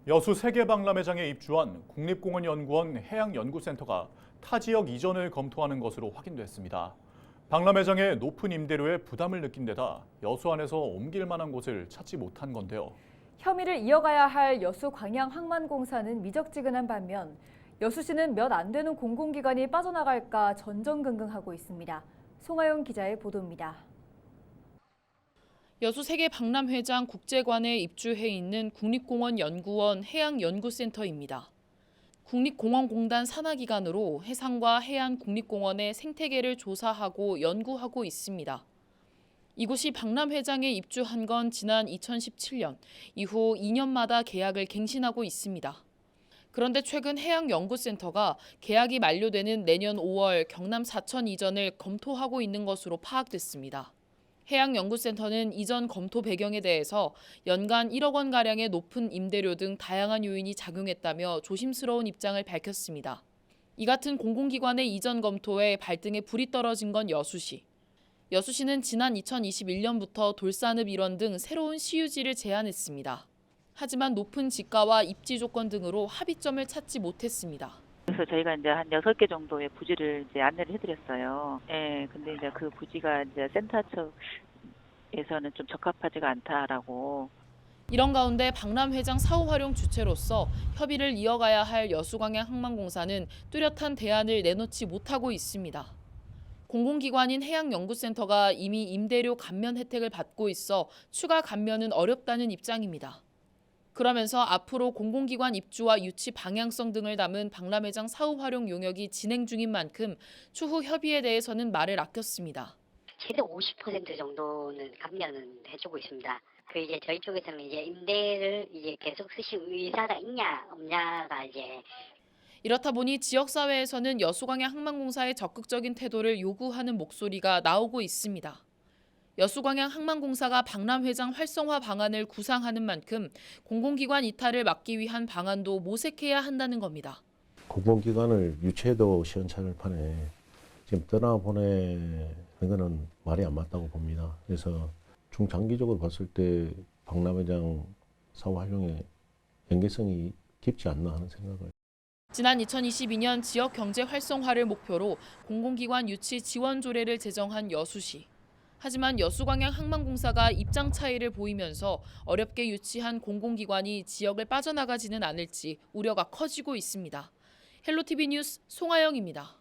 여수 세계박람회장에 입주한 국립공원연구원 해양연구센터가 타 지역 이전을 검토하는 것으로 확인됐습니다. 박람회장의 높은 임대료에 부담을 느낀 데다 여수 안에서 옮길 만한 곳을 찾지 못한 건데요. 혐의를 이어가야 할 여수광양항만공사는 미적지근한 반면 여수시는 몇 안 되는 공공기관이 빠져나갈까 전전긍긍하고 있습니다. 송하영 기자의 보도입니다. 여수 세계박람회장 국제관에 입주해 있는 국립공원연구원 해양연구센터입니다. 국립공원공단 산하기관으로 해상과 해안 국립공원의 생태계를 조사하고 연구하고 있습니다. 이곳이 박람회장에 입주한 건 지난 2017년, 이후 2년마다 계약을 갱신하고 있습니다. 그런데 최근 해양연구센터가 계약이 만료되는 내년 5월 경남 사천 이전을 검토하고 있는 것으로 파악됐습니다. 해양연구센터는 이전 검토 배경에 대해서 연간 1억 원가량의 높은 임대료 등 다양한 요인이 작용했다며 조심스러운 입장을 밝혔습니다. 이 같은 공공기관의 이전 검토에 발등에 불이 떨어진 건 여수시. 여수시는 지난 2021년부터 돌산읍 일원 등 새로운 시유지를 제안했습니다. 하지만 높은 지가와 입지 조건 등으로 합의점을 찾지 못했습니다. 그래서 저희가 이제 한 6개 정도의 부지를 이제 안내를 해드렸어요. 예, 근데 이제 그 부지가 이제 센터 측에서는 좀 적합하지가 않다라고. 이런 가운데 박람회장 사후 활용 주체로서 협의를 이어가야 할 여수광양항만공사는 뚜렷한 대안을 내놓지 못하고 있습니다. 공공기관인 해양연구센터가 이미 임대료 감면 혜택을 받고 있어 추가 감면은 어렵다는 입장입니다. 그러면서 앞으로 공공기관 입주와 유치 방향성 등을 담은 박람회장 사후 활용 용역이 진행 중인 만큼 추후 협의에 대해서는 말을 아꼈습니다. 최대 50% 정도는 감면은 해주고 있습니다. 이제 저희 쪽에서는 이제 임대를 이제 계속 쓰실 의사가 있냐 없냐가 이제. 이렇다 보니 지역사회에서는 여수광양항만공사의 적극적인 태도를 요구하는 목소리가 나오고 있습니다. 여수광양항만공사가 박람회장 활성화 방안을 구상하는 만큼 공공기관 이탈을 막기 위한 방안도 모색해야 한다는 겁니다. 공공기관을 유치해도 시원찮을 판에 지금 떠나보내는 것은 말이 안 맞다고 봅니다. 그래서 중장기적으로 봤을 때 박람회장 사후 활용의 연계성이 깊지 않나 하는 생각을. 지난 2022년 지역 경제 활성화를 목표로 공공기관 유치 지원 조례를 제정한 여수시. 하지만 여수광양항만공사가 입장 차이를 보이면서 어렵게 유치한 공공기관이 지역을 빠져나가지는 않을지 우려가 커지고 있습니다. 헬로티비 뉴스 송하영입니다.